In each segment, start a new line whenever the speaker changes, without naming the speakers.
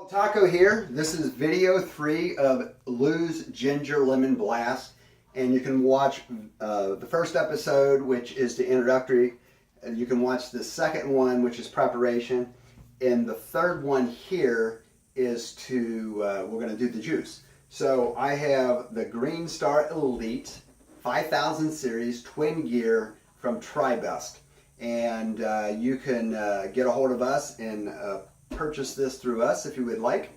Taco here. This is video 3 of Lou's Ginger Lemon Blast, and you can watch the first episode, which is the introductory, and you can watch the second one, which is preparation, and the third one here is to we're going to do the juice. So I have the Green Star Elite 5000 series twin gear from TriBest, and you can get a hold of us and purchase this through us if you would like.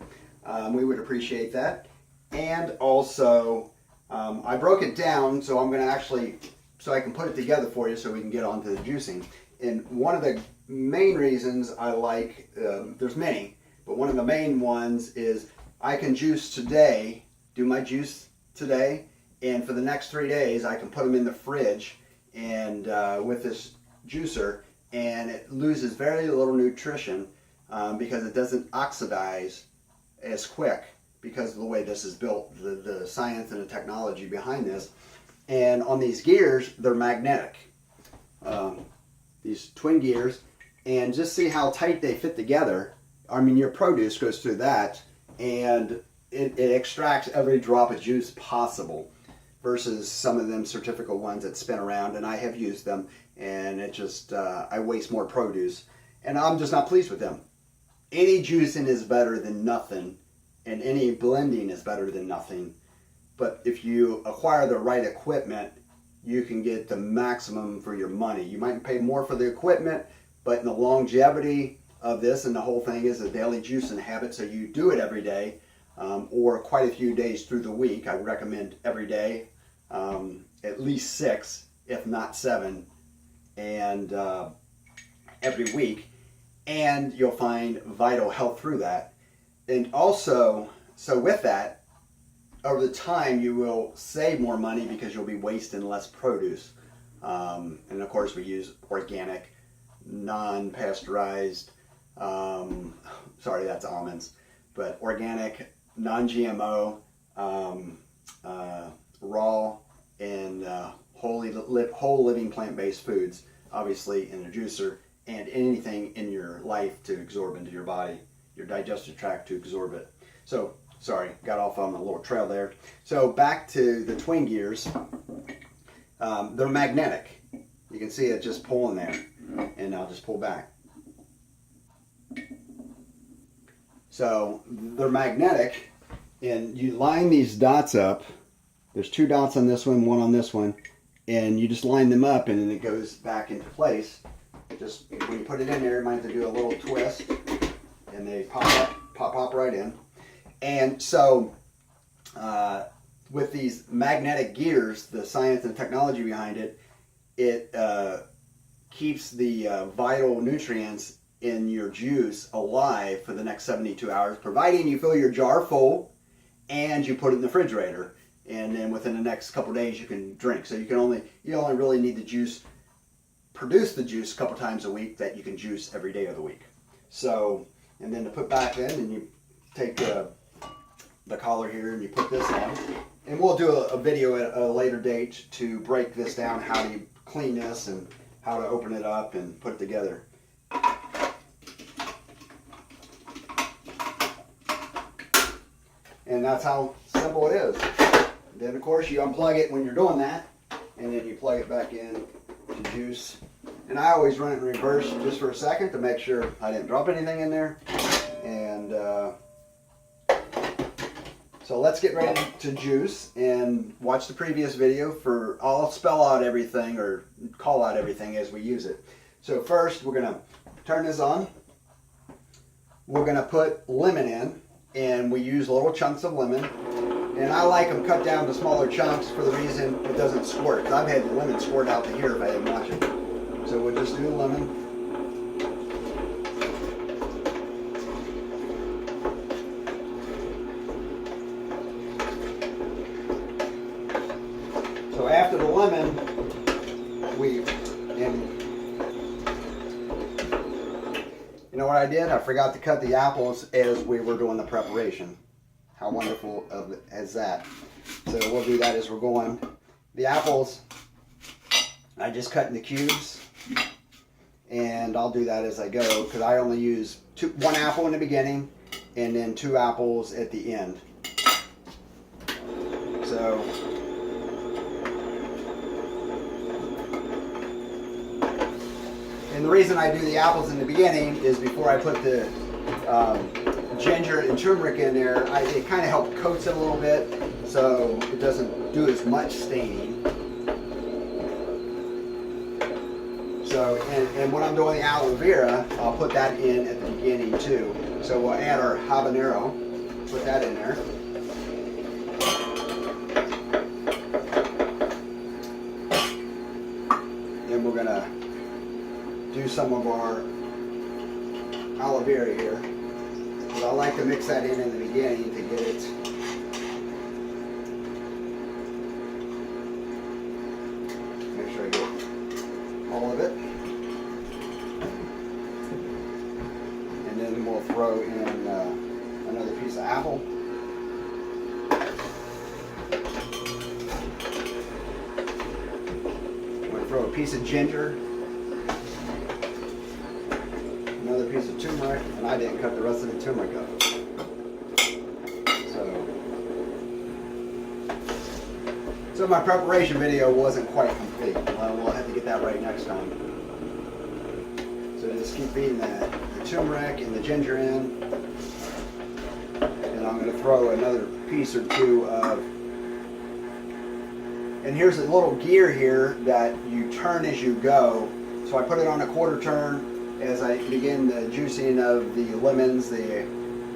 We would appreciate that. And also I broke it down, so I'm going to so I can put it together for you so we can get on to the juicing. And one of the main reasons I like, there's many, but one of the main ones is I can juice today, do my juice today, and for the next 3 days I can put them in the fridge and with this juicer, and it loses very little nutrition because it doesn't oxidize as quick because of the way this is built, the science and the technology behind this. And on these gears, they're magnetic, these twin gears, and just see how tight they fit together. I mean, your produce goes through that, and it extracts every drop of juice possible, versus some of them certificate ones that spin around, and I have used them, and it just, I waste more produce, and I'm just not pleased with them. Any juicing is better than nothing, and any blending is better than nothing. But if you acquire the right equipment, you can get the maximum for your money. You might pay more for the equipment, but in the longevity of this, and the whole thing is a daily juicing habit, so you do it every day, or quite a few days through the week. I recommend every day, at least 6, if not 7, and every week. And you'll find vital health through that. And also, so with that, over the time you will save more money because you'll be wasting less produce. And of course we use organic, non-pasteurized, sorry, that's almonds, but organic, non-GMO, raw, and whole living plant-based foods, obviously in the juicer, and anything in your life to absorb into your body, your digestive tract to absorb it. So, sorry, got off on a little trail there. So back to the twin gears. They're magnetic. You can see it just pulling there, and I'll just pull back. So they're magnetic, and you line these dots up. There's 2 dots on this one on this one, and you just line them up, and then it goes back into place. Just when you put it in there, you might have to do a little twist, and they pop right in. And so with these magnetic gears, the science and technology behind it, it keeps the vital nutrients in your juice alive for the next 72 hours, providing you fill your jar full and you put it in the refrigerator. And then within the next couple days you can drink. So you only really need the juice, produce the juice a couple times a week that you can juice every day of the week. So, and then to put back in, and you take the collar here and you put this on, and we'll do a video at a later date to break this down, how to clean this and how to open it up and put it together. And that's how simple it is. Then of course you unplug it when you're doing that, and then you plug it back in to juice. And I always run it in reverse just for a second to make sure I didn't drop anything in there. And so let's get ready to juice and watch the previous video for, I'll spell out everything or call out everything as we use it. So first we're going to turn this on. We're going to put lemon in, and we use little chunks of lemon. And I like them cut down to smaller chunks for the reason it doesn't squirt. I've had the lemon squirt out to here if I didn't watch it. So we'll just do the lemon. So after the lemon, you know what I did? I forgot to cut the apples as we were doing the preparation. How wonderful is that? So we'll do that as we're going. The apples, I just cut into cubes, and I'll do that as I go because I only use one apple in the beginning, and then 2 apples at the end. So and the reason I do the apples in the beginning is before I put the ginger and turmeric in there, it kind of helps coats it a little bit so it doesn't do as much staining. So, and when I'm doing the aloe vera, I'll put that in at the beginning too. So we'll add our habanero, put that in there. Then we're gonna do some of our aloe vera here. But I like to mix that in the beginning to get it make sure I get all of it. And then we'll throw in another piece of apple. I'm going to throw a piece of ginger, another piece of turmeric, and I didn't cut the rest of the turmeric up. So my preparation video wasn't quite complete. We'll have to get that right next time. So just keep feeding the turmeric and the ginger in. And I'm going to throw another piece or two of... And here's a little gear here that you turn as you go. So I put it on a quarter turn as I begin the juicing of the lemons, the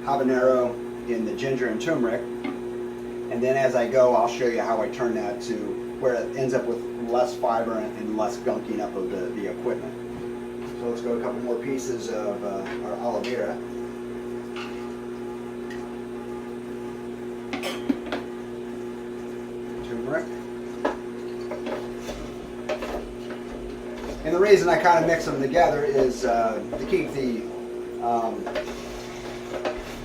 habanero, and the ginger and turmeric. And then as I go, I'll show you how I turn that to where it ends up with less fiber and less gunking up of the equipment. So let's go a couple more pieces of our aloe vera. Turmeric. And the reason I kind of mix them together is to keep the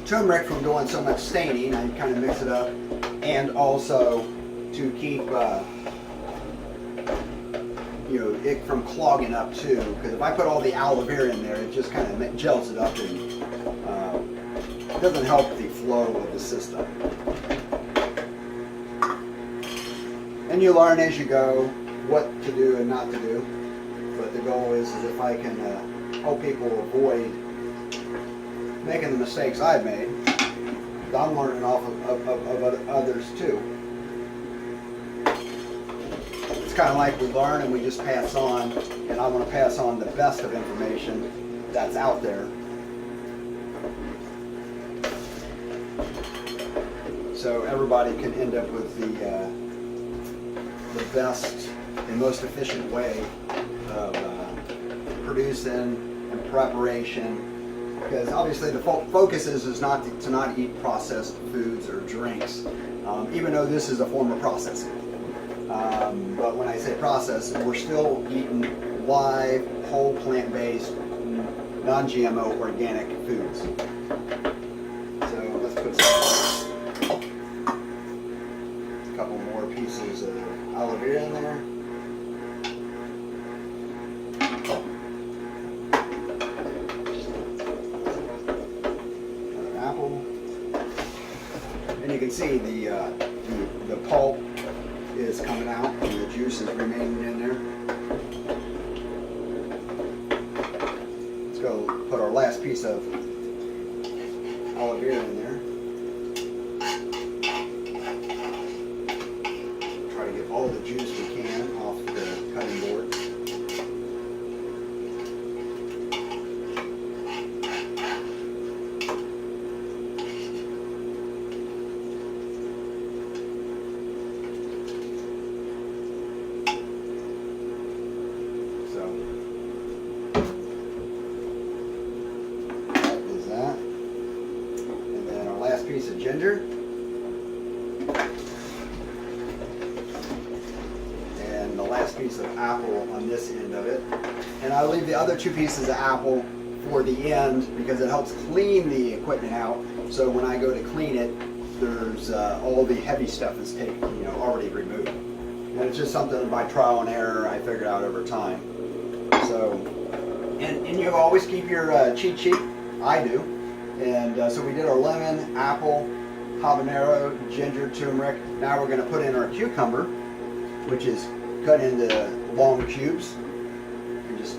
turmeric from doing so much staining. I kind of mix it up. And also to keep it from clogging up too, because if I put all the aloe vera in there, it just kind of gels it up and it doesn't help the flow of the system. And you learn as you go what to do and not to do, but the goal is if I can help people avoid making the mistakes I've made, I'm learning off of others too. It's kind of like we learn and we just pass on, and I want to pass on the best of information that's out there. So everybody can end up with the best and most efficient way of producing and preparation. Because obviously the focus is not to not eat processed foods or drinks, even though this is a form of processing. But when I say processed, we're still eating live, whole plant-based, non-GMO organic foods. So let's put a couple more pieces of aloe vera in there. And you can see the pulp is coming out and the juice is remaining in there. Let's go put our last piece of aloe vera in there. Try to get all the juice we can off the cutting board. Piece of ginger and the last piece of apple on this end of it, and I'll leave the other 2 pieces of apple for the end because it helps clean the equipment out, so when I go to clean it there's all the heavy stuff is taken, already removed, and it's just something by trial and error I figured out over time. So and you always keep your cheat sheet. I do. And so we did our lemon, apple, habanero, ginger, turmeric. Now we're going to put in our cucumber, which is cut into long cubes. And just,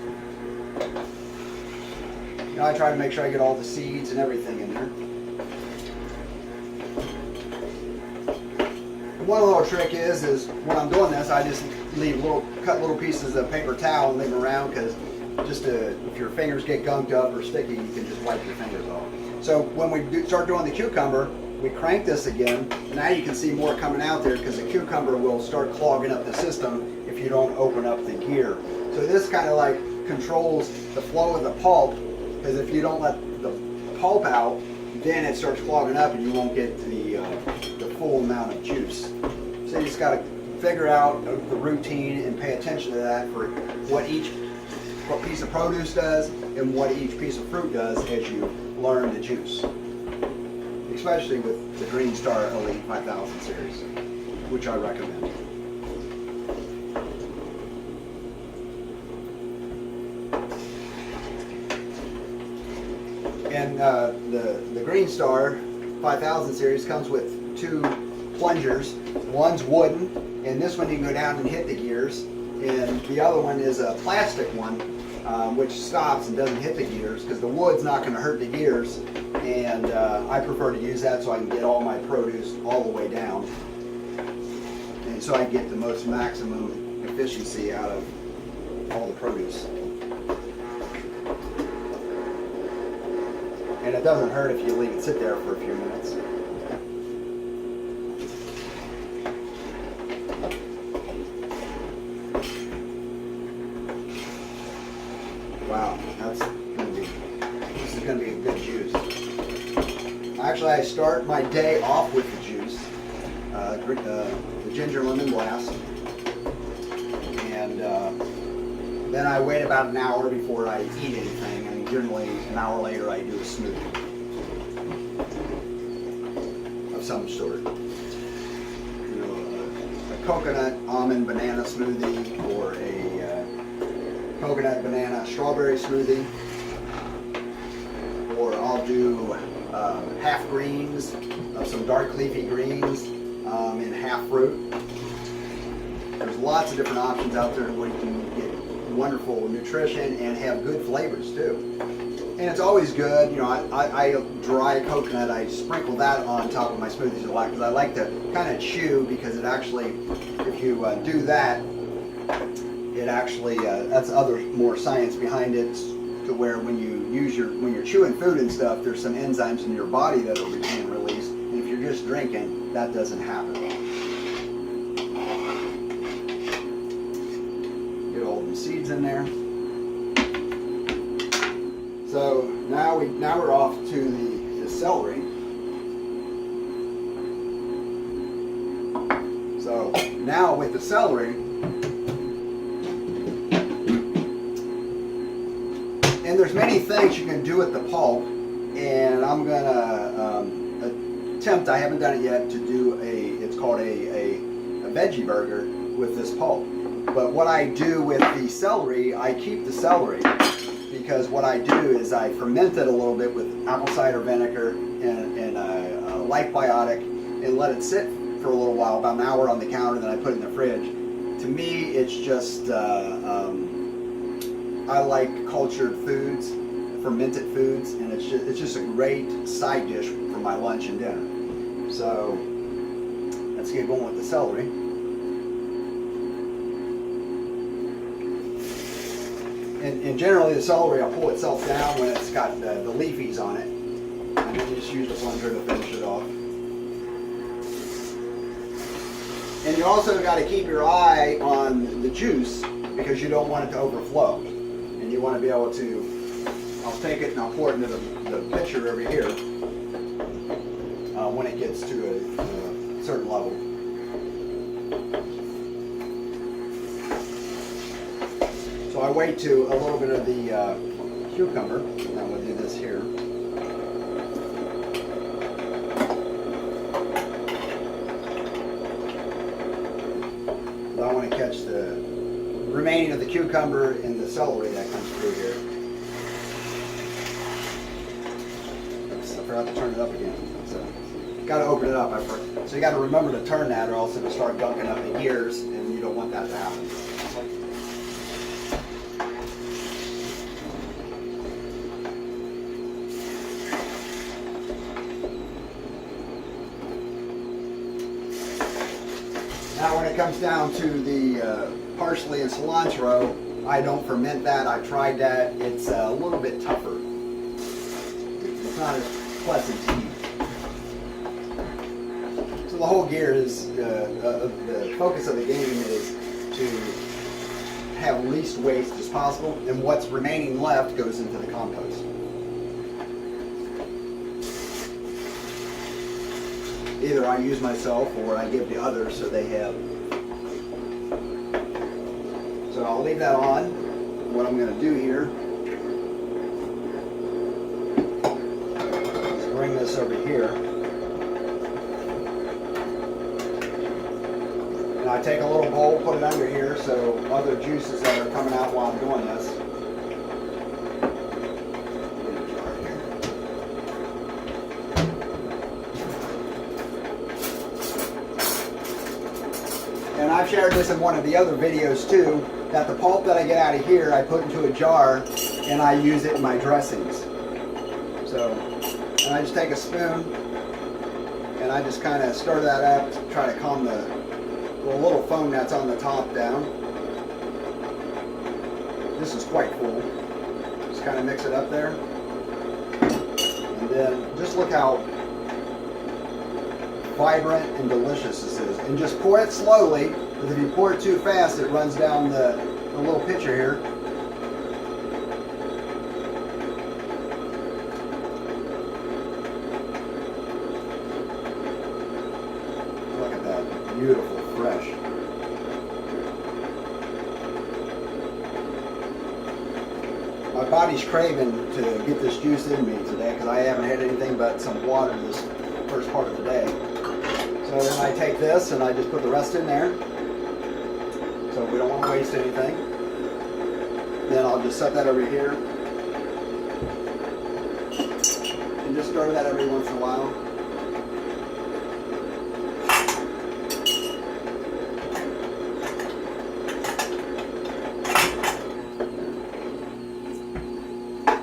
I try to make sure I get all the seeds and everything in there. And one little trick is when I'm doing this, I just cut little pieces of paper towel and leave them around, because if your fingers get gunked up or sticky, you can just wipe your fingers off. So when we start doing the cucumber, we crank this again. Now you can see more coming out there, because the cucumber will start clogging up the system if you don't open up the gear. So this kind of like controls the flow of the pulp, because if you don't let the pulp out, then it starts clogging up and you won't get the full amount of juice. So you just got to figure out the routine and pay attention to that for what piece of produce does and what each piece of fruit does as you learn the juice. Especially with the Green Star Elite 5000 series, which I recommend. And the Green Star 5000 series comes with 2 plungers. One's wooden, and this one you can go down and hit the gears. And the other one is a plastic one, which stops and doesn't hit the gears, because the wood's not going to hurt the gears. And I prefer to use that so I can get all my produce all the way down. And so I get the most maximum efficiency out of all the produce. And it doesn't hurt if you leave it sit there for a few minutes. Wow, this is going to be a good juice. Actually, I start my day off with the juice, the ginger lemon blast, and then I wait about an hour before I eat anything, and generally an hour later I do a smoothie of some sort. A coconut almond banana smoothie, or a coconut banana strawberry smoothie, or I'll do half greens of some dark leafy greens in half fruit. There's lots of different options out there where you can get wonderful nutrition and have good flavors too. And it's always good, I dry coconut, I sprinkle that on top of my smoothies a lot, because I like to kind of chew, because it actually, if you do that, it actually, that's more science behind it, to where when you're chewing food and stuff, there's some enzymes in your body that are being released, and if you're just drinking, that doesn't happen. Get all the seeds in there. So now we're off to the celery. So now with the celery, and there's many things you can do with the pulp, and I'm gonna attempt, I haven't done it yet, to do it's called a veggie burger with this pulp. But what I do with the celery, I keep the celery, because what I do is I ferment it a little bit with apple cider vinegar and a light biotic, and let it sit for a little while, about an hour on the counter, then I put it in the fridge. To me, it's just, I like cultured foods, fermented foods, and it's just a great side dish for my lunch and dinner. So let's get going with the celery. And generally the celery will pull itself down when it's got the leafies on it. And then you just use the plunger to finish it off. And you also got to keep your eye on the juice, because you don't want it to overflow. And you want to be able to, I'll take it and I'll pour it into the pitcher over here when it gets to a certain level. So I wait to a little bit of the cucumber, and I'm going to do this here. But I want to catch the remaining of the cucumber and the celery that comes through here. Let's forgot to turn it up again. So, got to open it up. So you got to remember to turn that, or else it'll start gunking up the gears, and you don't want that to happen. Now when it comes down to the parsley and cilantro, I don't ferment that. I tried that. It's a little bit tougher. It's not as pleasant to eat. So the whole gear is, the focus of the game is to have least waste as possible, and what's remaining left goes into the compost. Either I use myself or I give to others so they have. So I'll leave that on. What I'm going to do here is bring this over here. And I take a little bowl, put it under here so other juices that are coming out while I'm doing this. And I've shared this in one of the other videos too, that the pulp that I get out of here, I put into a jar and I use it in my dressings. So, and I just take a spoon and I just kind of stir that up to try to calm the little foam that's on the top down. This is quite full. Just kind of mix it up there. And then just look how vibrant and delicious this is. And just pour it slowly, because if you pour it too fast, it runs down the little pitcher here. Look at that, beautiful, fresh. My body's craving to get this juice in me today, because I haven't had anything but some water this first part of the day. So then I take this and I just put the rest in there. So we don't want to waste anything. Then I'll just set that over here. And just stir that every once in a while.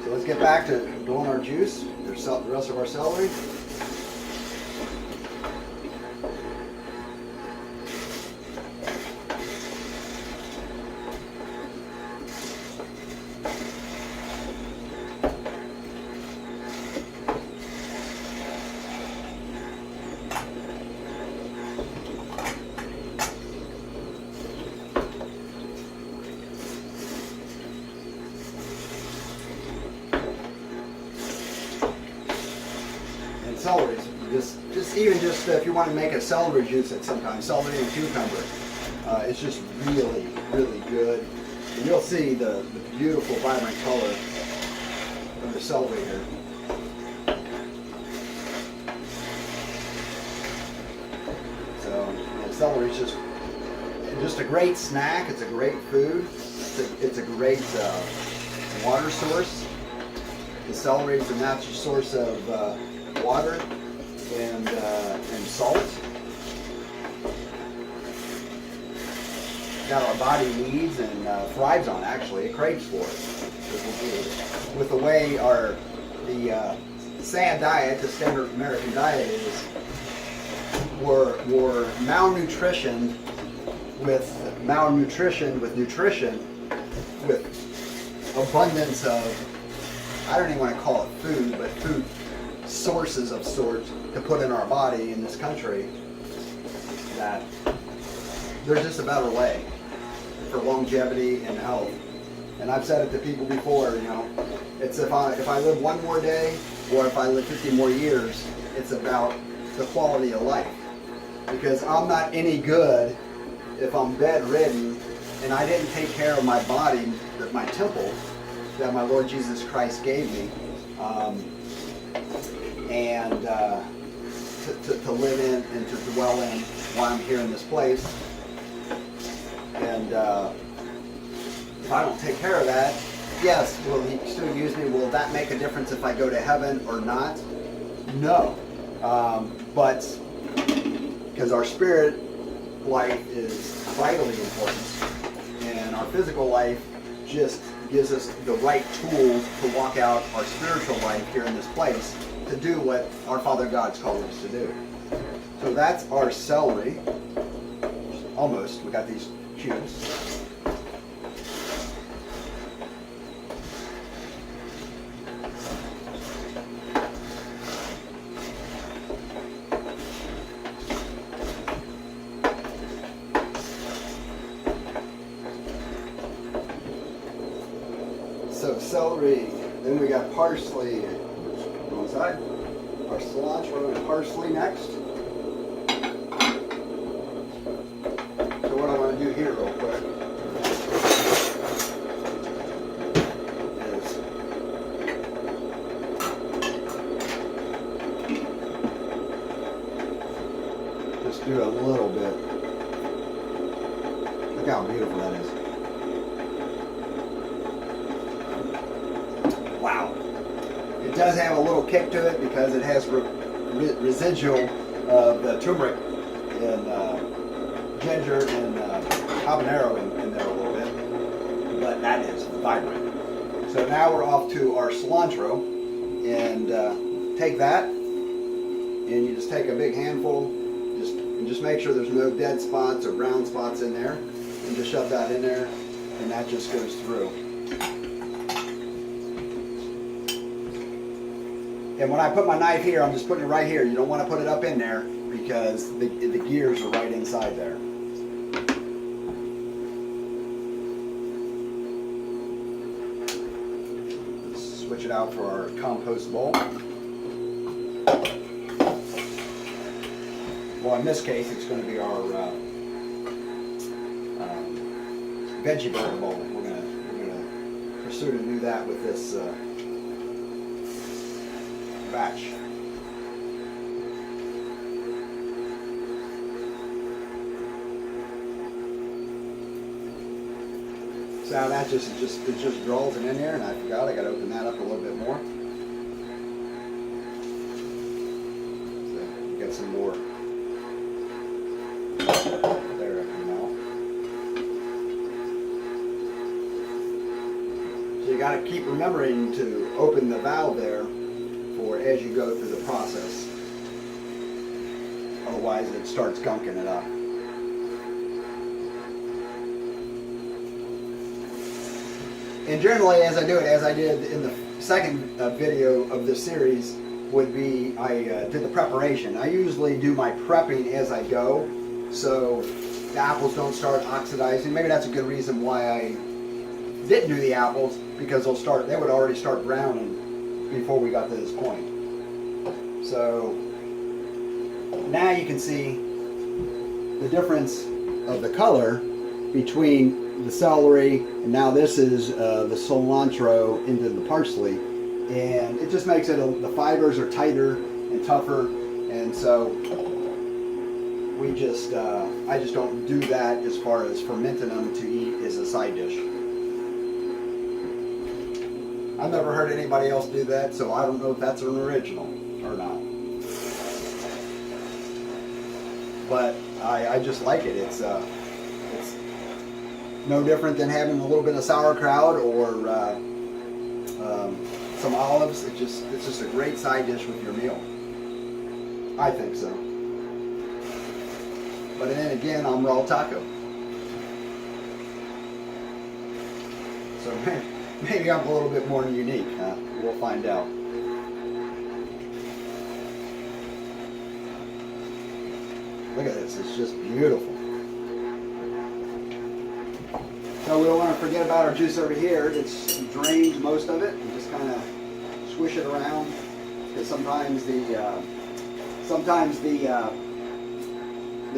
So let's get back to doing our juice. There's the rest of our celery. Celery, just if you want to make a celery juice at some time, celery and cucumber, it's just really, really good. And you'll see the beautiful, vibrant color of the celery here. So, celery is just a great snack. It's a great food. It's a great water source. The celery is a natural source of water and salt that our body needs and thrives on. Actually, it craves for it. With the way the SAD diet, the standard American diet is, we're malnutritioned with nutrition, with abundance of, I don't even want to call it food, but food sources of sorts to put in our body in this country, that there's just a better way for longevity and health. And I've said it to people before, it's if I live one more day or if I live 50 more years, it's about the quality of life. Because I'm not any good if I'm bedridden and I didn't take care of my body, my temple that my Lord Jesus Christ gave me. And to live in and to dwell in while I'm here in this place. And if I don't take care of that, yes, will he still use me? Will that make a difference if I go to heaven or not? No, but because our spirit life is vitally important, and our physical life just gives us the right tools to walk out our spiritual life here in this place to do what our Father God's called us to do. So that's our celery. Almost. We got these cubes. So celery, then we got parsley on one side, our cilantro and parsley next. So what I want to do here real quick is just do a little bit. Look how beautiful that is. Wow. It does have a little kick to it because it has residual of the turmeric and ginger and habanero in there a little bit, but that is vibrant. So now we're off to our cilantro, and take that, and you just take a big handful, just make sure there's no dead spots or brown spots in there, and just shove that in there, and that just goes through. And when I put my knife here, I'm just putting it right here. You don't want to put it up in there because the gears are right inside there. Let's switch it out for our compost bowl. Well, in this case, it's going to be our veggie burger bowl. We're going to pursue to do that with this batch. So that it just draws it in there, and I forgot I got to open that up a little bit more. So get some more there now. So you got to keep remembering to open the valve there for as you go through the process. Otherwise, it starts gunking it up. And generally, as I do it, as I did in the second video of this series, would be I did the preparation. I usually do my prepping as I go, so the apples don't start oxidizing. Maybe that's a good reason why I didn't do the apples, because they would already start browning before we got to this point. So now you can see the difference of the color between the celery, and now this is the cilantro into the parsley, and it just makes it the fibers are tighter and tougher, and so I just don't do that as far as fermenting them to eat as a side dish. I've never heard anybody else do that, so I don't know if that's an original or not. But I just like it. It's no different than having a little bit of sauerkraut or some olives. It's just a great side dish with your meal. I think so. But then again, I'm raw taco. So maybe I'm a little bit more unique. We'll find out. Look at this. It's just beautiful. So we don't want to forget about our juice over here. It's drained most of it, and just kind of swish it around, because sometimes the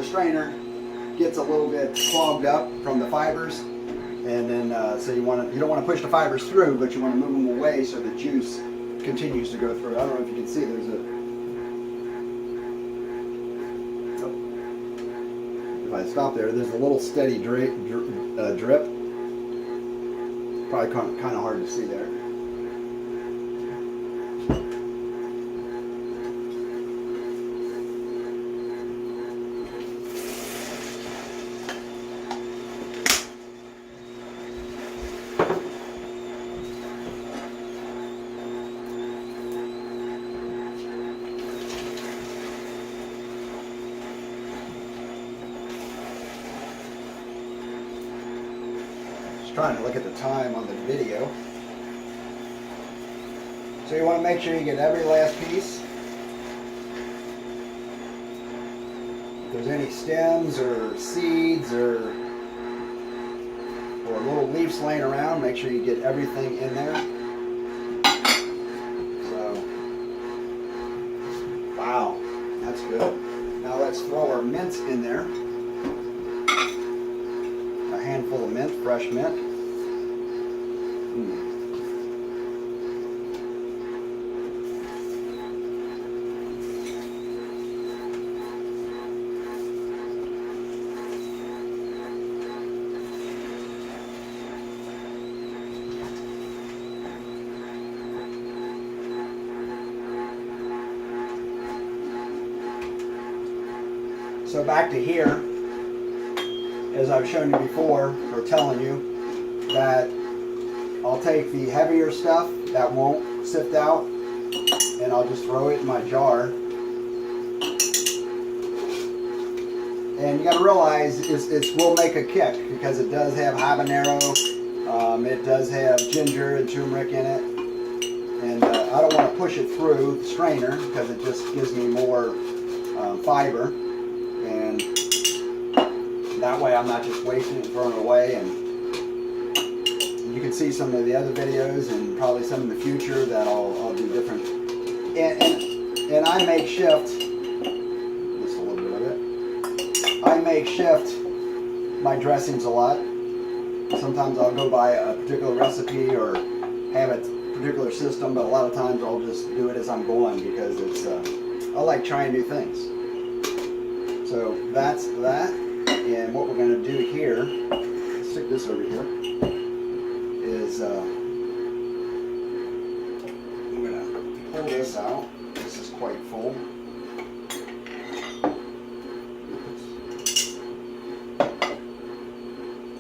strainer gets a little bit clogged up from the fibers, and then so you don't want to push the fibers through, but you want to move them away so the juice continues to go through. I don't know if you can see. If I stop there, there's a little steady drip. Probably kind of hard to see there. trying to look at the time on the video. So you want to make sure you get every last piece. If there's any stems or seeds or little leaves laying around, make sure you get everything in there. So, wow, that's good. Now let's throw our mint in there. A handful of mint, fresh mint. So back to here, as I've shown you before, or telling you, that I'll take the heavier stuff that won't sift out, and I'll just throw it in my jar. And you got to realize it will make a kick, because it does have habanero, it does have ginger and turmeric in it, and I don't want to push it through the strainer because it just gives me more fiber. And that way I'm not just wasting it and throwing it away. And you can see some of the other videos and probably some in the future that I'll do different. And I make shift, just a little bit of it, I make shift my dressings a lot. Sometimes I'll go by a particular recipe or have a particular system, but a lot of times I'll just do it as I'm going, because it's I like trying new things. So that's that, and what we're going to do here, let's stick this over here, is I'm going to pull this out. This is quite full.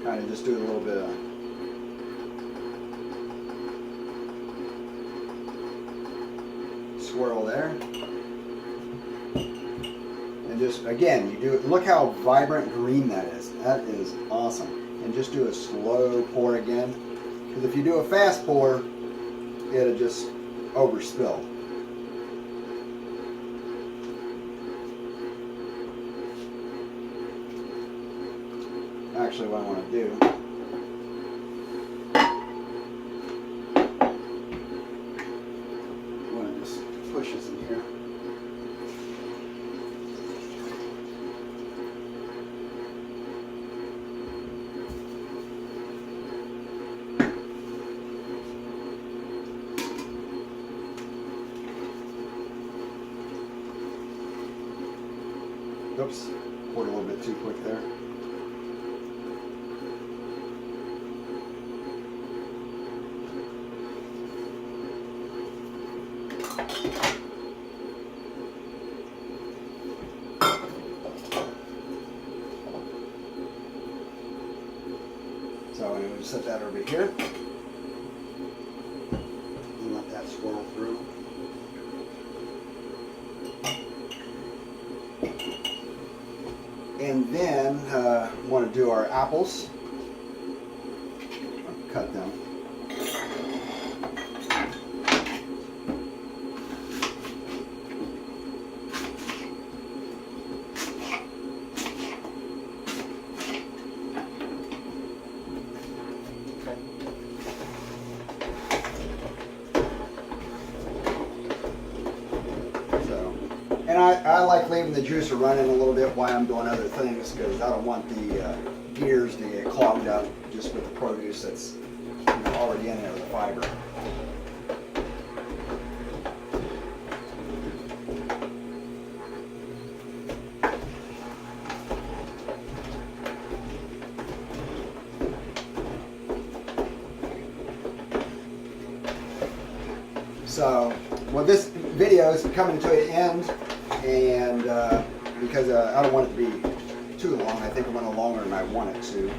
Kind of just do a little bit of swirl there. Just again, you do it. Look how vibrant green that is. That is awesome. And just do a slow pour again, because if you do a fast pour, it'll just overspill. Actually, what I want to do, I want to just push this in here. Oops, poured a little bit too quick there. So I'm going to set that over here and let that swirl through. And then want to do our apples. Cut them. And I like leaving the juicer running a little bit while I'm doing other things, because I don't want the gears to get clogged up just with the produce that's already in there, the fiber. So, well, this video is coming to an end, and because I don't want it to be too long. I think it went longer than I want it to.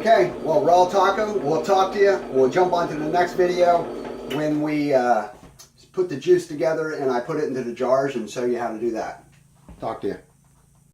Okay, well, Raw Taco, we'll talk to you. We'll jump on to the next video when we put the juice together and I put it into the jars and show you how to do that. Talk to you.